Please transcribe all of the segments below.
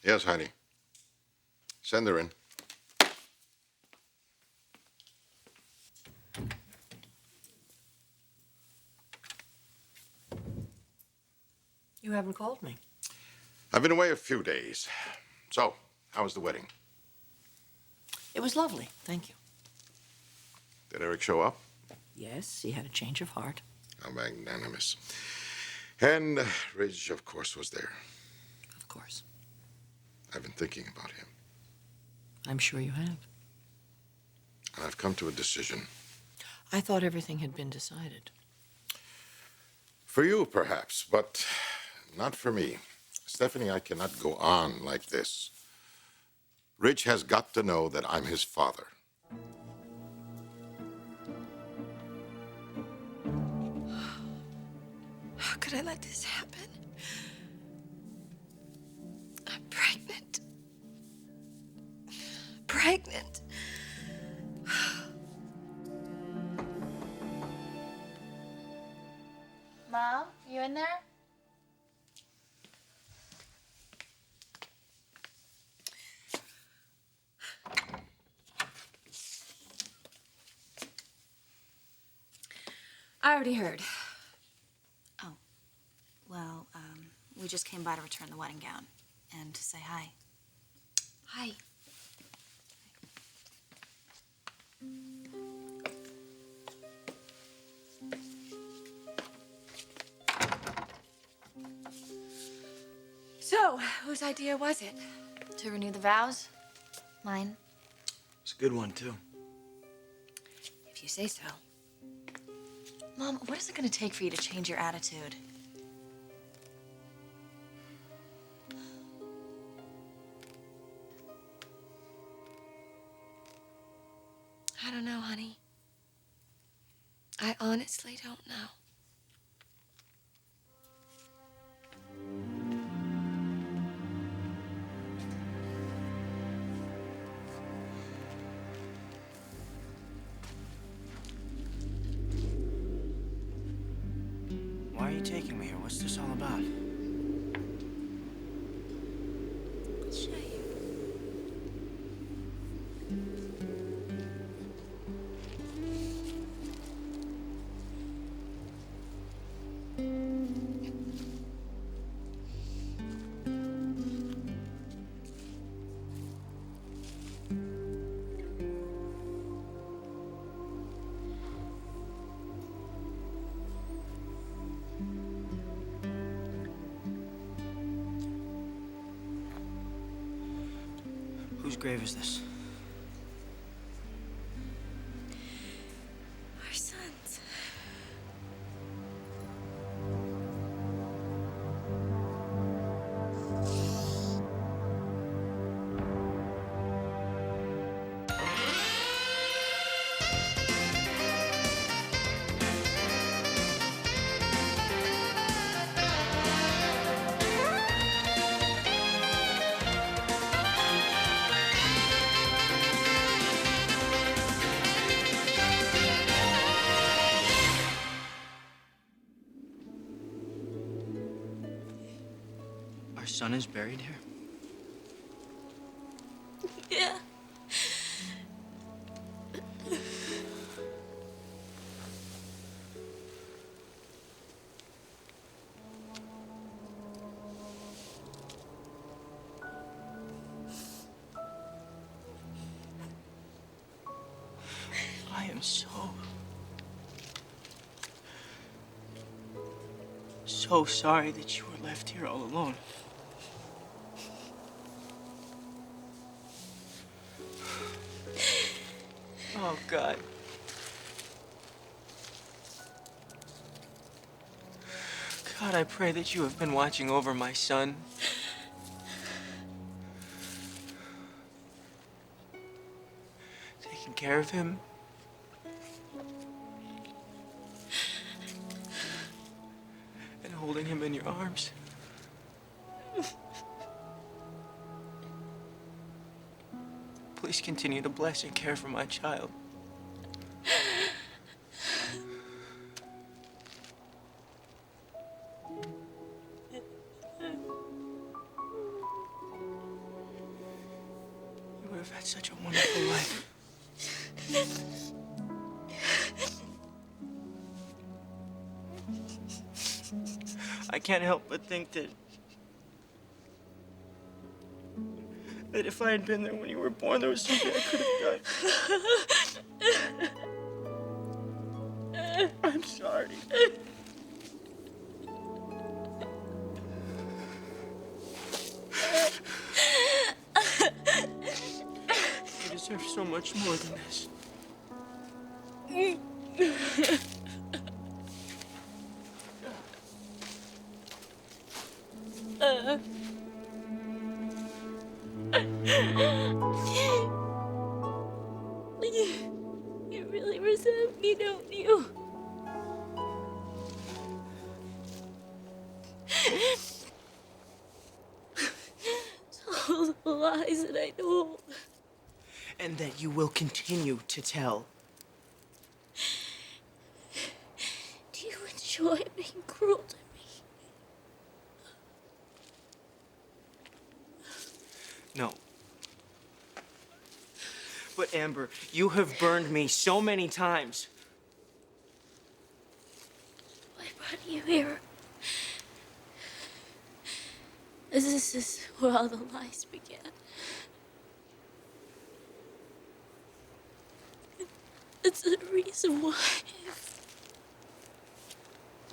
Yes, honey. Send her in. You haven't called me. I've been away a few days. So, how was the wedding? It was lovely, thank you. Did Eric show up? Yes, he had a change of heart. How magnanimous. And Ridge, of course, was there. Of course. I've been thinking about him. I'm sure you have. And I've come to a decision. I thought everything had been decided. For you, perhaps, but not for me. Stephanie, I cannot go on like this. Ridge has got to know that I'm his father. How could I let this happen? I'm pregnant. Pregnant. Mom, you in there? I already heard. Oh, well, we just came by to return the wedding gown and to say hi. Hi. So, whose idea was it? To renew the vows? Mine. It's a good one, too. If you say so. Mom, what is it going to take for you to change your attitude? I don't know, honey. I honestly don't know. Why are you taking me here? What's this all about? I'll show you. Whose grave is this? Our sons. Our son is buried here? Yeah. I am so sorry that you were left here all alone. Oh, God. God, I pray that you have been watching over my son. Taking care of him. And holding him in your arms. Please continue to bless and care for my child. have had such a wonderful life. I can't help but think that if I had been there when you were born, there was something I could have done. I'm sorry. You deserve so much more than this. You really resent me, don't you? All the lies that I told. And that you will continue to tell. Do you enjoy being cruel to me? No. But Amber, you have burned me so many times. I brought you here. This is where all the lies began. It's the reason why.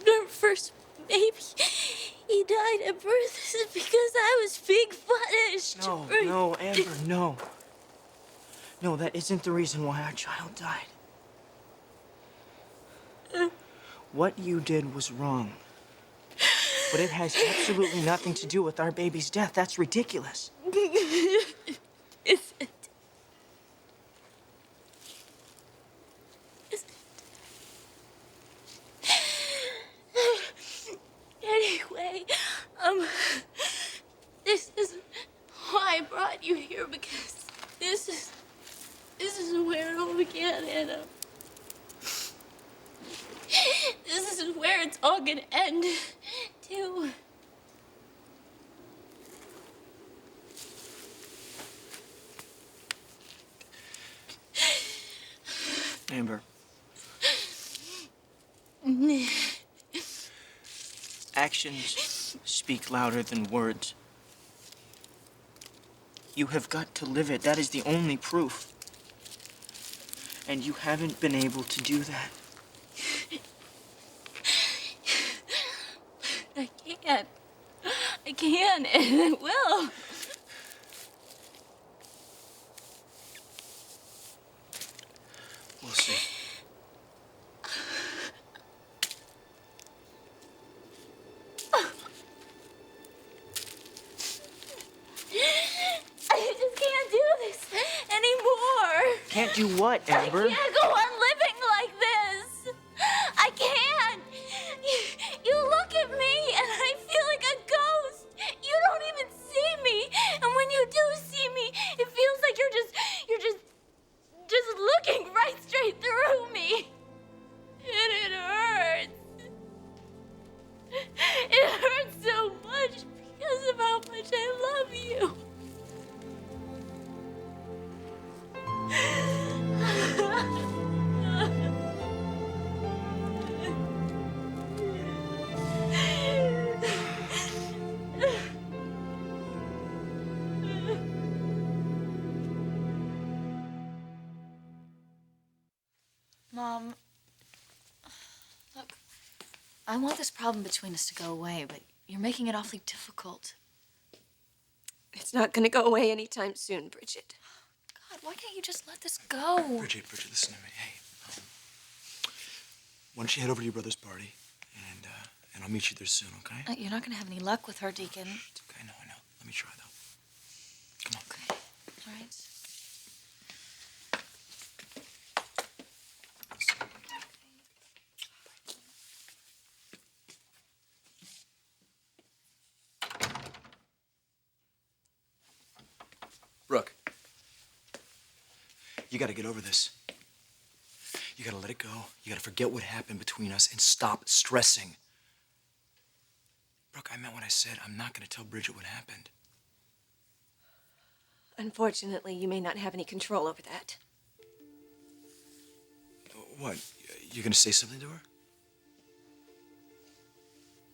Our first baby, he died at birth. This is because I was being punished. No, Amber, no. No, that isn't the reason why our child died. What you did was wrong. But it has absolutely nothing to do with our baby's death. That's ridiculous. Is it? Anyway, this is why I brought you here, because this is where it all began, Anna. This is where it's all gonna end, too. Amber. Actions speak louder than words. You have got to live it. That is the only proof. And you haven't been able to do that. I can, and I will. We'll see. I just can't do this anymore. Can't do what, Amber? I can't go on living like this. I can't. You look at me and I feel like a ghost. You don't even see me. And when you do see me, it feels like you're just looking right straight through me. And it hurts. It hurts so much because of how much I love you. Mom, look, I want this problem between us to go away, but you're making it awfully difficult. It's not gonna go away anytime soon, Bridget. God, why can't you just let this go? Bridget, listen to me. Hey, why don't you head over to your brother's party, and I'll meet you there soon, okay? You're not gonna have any luck with her, Deacon. It's okay, I know. Let me try, though. Come on. Okay, all right. Brooke, you gotta get over this. You gotta let it go. You gotta forget what happened between us and stop stressing. Brooke, I meant what I said. I'm not gonna tell Bridget what happened. Unfortunately, you may not have any control over that. What? You gonna say something to her?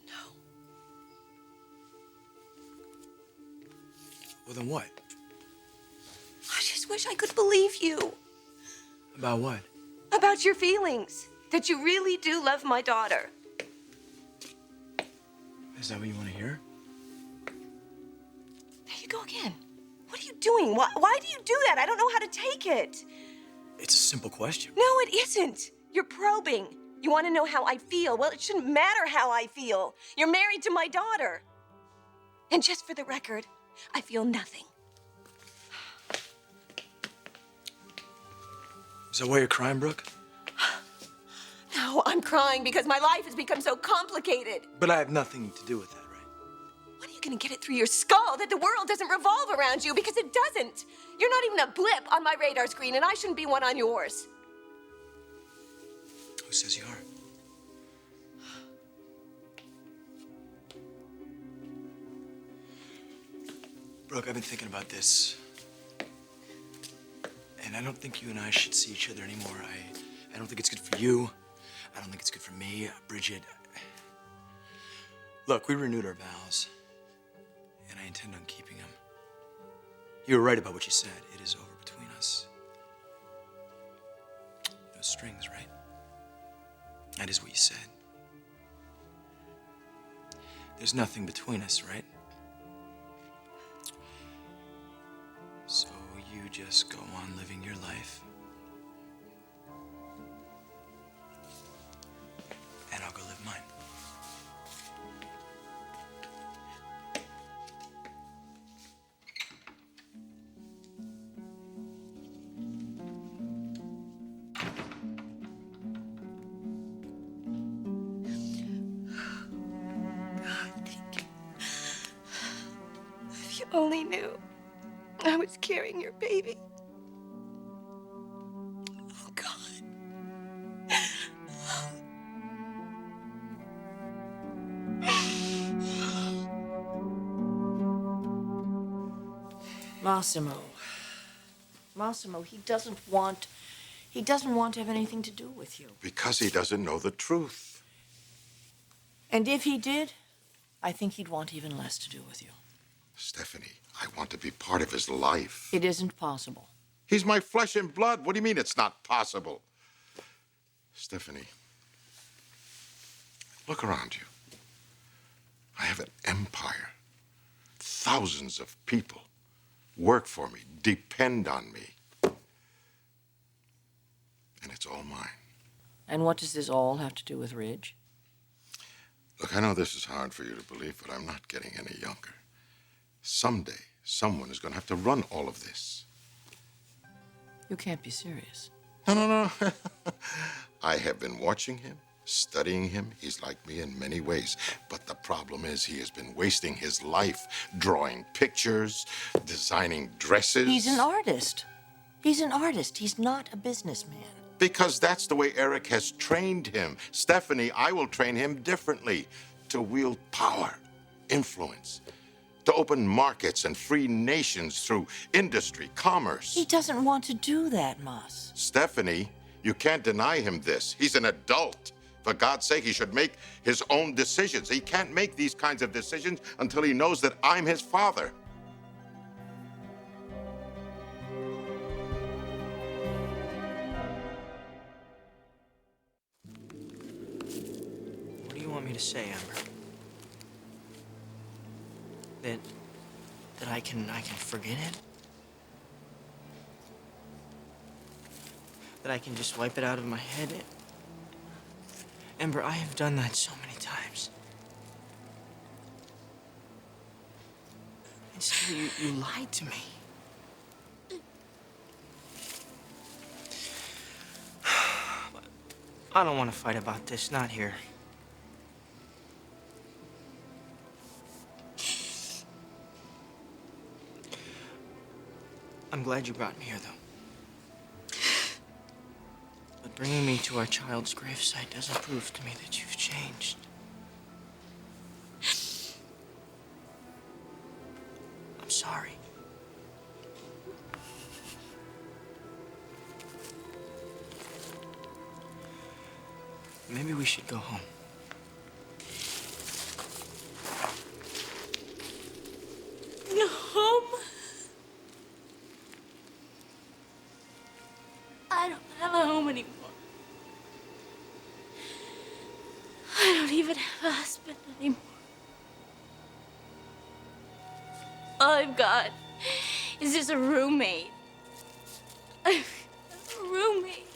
No. Well, then what? I just wish I could believe you. About what? About your feelings. That you really do love my daughter. Is that what you want to hear? There you go again. What are you doing? Why do you do that? I don't know how to take it. It's a simple question. No, it isn't. You're probing. You want to know how I feel. Well, it shouldn't matter how I feel. You're married to my daughter. And just for the record, I feel nothing. Is that why you're crying, Brooke? No, I'm crying because my life has become so complicated. But I have nothing to do with that, right? When are you going to get it through your skull that the world doesn't revolve around you? Because it doesn't. You're not even a blip on my radar screen, and I shouldn't be one on yours. Who says you are? Brooke, I've been thinking about this. And I don't think you and I should see each other anymore. I don't think it's good for you. I don't think it's good for me, Bridget. Look, we renewed our vows. And I intend on keeping them. You were right about what you said. It is over between us. No strings, right? That is what you said. There's nothing between us, right? So you just go on living your life. And I'll go live mine. If you only knew I was carrying your baby. Oh, God. Massimo, he doesn't want to have anything to do with you. Because he doesn't know the truth. And if he did, I think he'd want even less to do with you. Stephanie, I want to be part of his life. It isn't possible. He's my flesh and blood. What do you mean it's not possible? Stephanie, look around you. I have an empire. Thousands of people work for me, depend on me. And it's all mine. And what does this all have to do with Ridge? Look, I know this is hard for you to believe, but I'm not getting any younger. Someday, someone is going to have to run all of this. You can't be serious. No. I have been watching him, studying him. He's like me in many ways. But the problem is he has been wasting his life drawing pictures, designing dresses. He's an artist. He's an artist. He's not a businessman. Because that's the way Eric has trained him. Stephanie, I will train him differently to wield power, influence, to open markets and free nations through industry, commerce. He doesn't want to do that, Mas. Stephanie, you can't deny him this. He's an adult. For God's sake, he should make his own decisions. He can't make these kinds of decisions until he knows that I'm his father. What do you want me to say, Amber? That I can forget it? That I can just wipe it out of my head? Amber, I have done that so many times. And still, you lied to me. I don't want to fight about this, not here. I'm glad you brought me here, though. But bringing me to our child's gravesite doesn't prove to me that you've changed. I'm sorry. Maybe we should go home. Home? I don't have a home anymore. I don't even have a husband anymore. All I've got is just a roommate. A roommate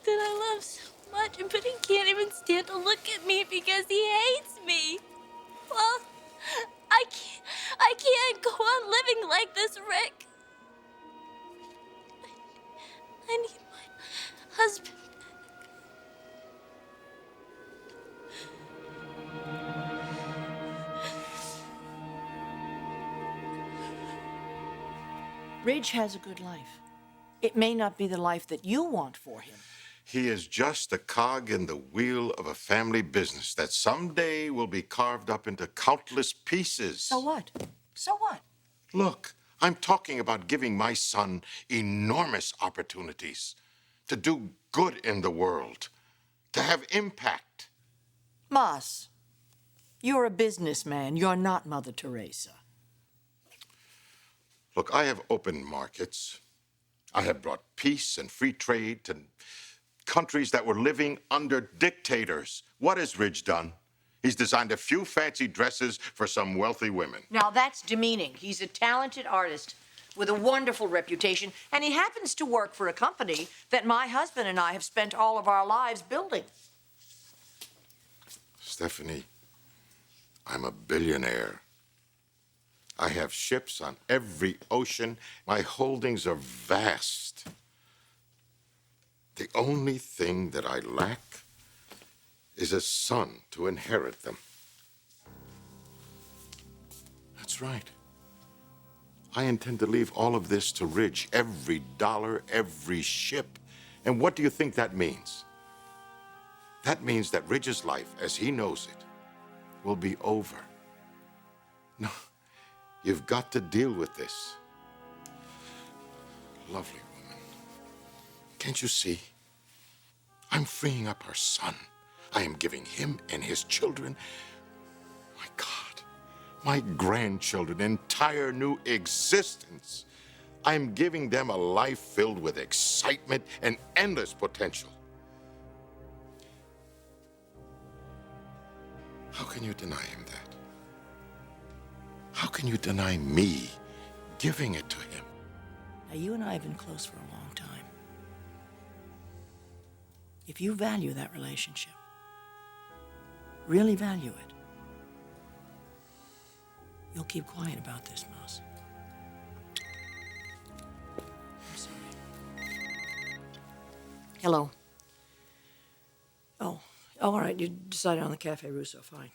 that I love so much, but he can't even stand to look at me because he hates me. Well, I can't go on living like this, Rick. I need my husband. Ridge has a good life. It may not be the life that you want for him. He is just a cog in the wheel of a family business that someday will be carved up into countless pieces. So what? So what? Look, I'm talking about giving my son enormous opportunities to do good in the world, to have impact. Mas, you're a businessman. You're not Mother Teresa. Look, I have opened markets. I have brought peace and free trade to countries that were living under dictators. What has Ridge done? He's designed a few fancy dresses for some wealthy women. Now, that's demeaning. He's a talented artist with a wonderful reputation, and he happens to work for a company that my husband and I have spent all of our lives building. Stephanie, I'm a billionaire. I have ships on every ocean. My holdings are vast. The only thing that I lack is a son to inherit them. That's right. I intend to leave all of this to Ridge, every dollar, every ship. And what do you think that means? That means that Ridge's life, as he knows it, will be over. No, you've got to deal with this. Lovely woman. Can't you see? I'm freeing up our son. I am giving him and his children, my God, my grandchildren, entire new existence. I'm giving them a life filled with excitement and endless potential. How can you deny him that? How can you deny me giving it to him? Now, you and I have been close for a long time. If you value that relationship, really value it, you'll keep quiet about this, Mouse. I'm sorry. Hello. Oh, all right. You decided on the Cafe Russo. Fine.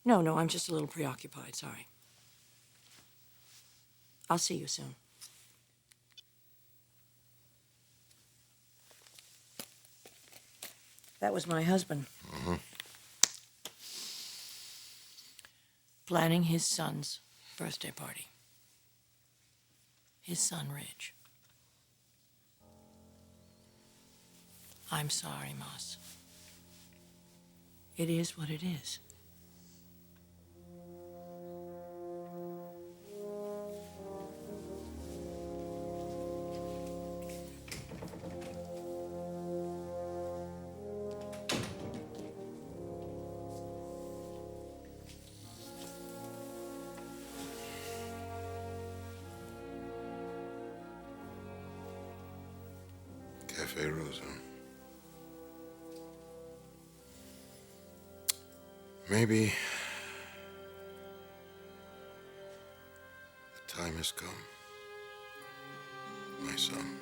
No, I'm just a little preoccupied. Sorry. I'll see you soon. That was my husband. Mm-hmm. Planning his son's birthday party. His son, Ridge. I'm sorry, Moss. It is what it is. Cafe Rosa. Maybe the time has come, my son.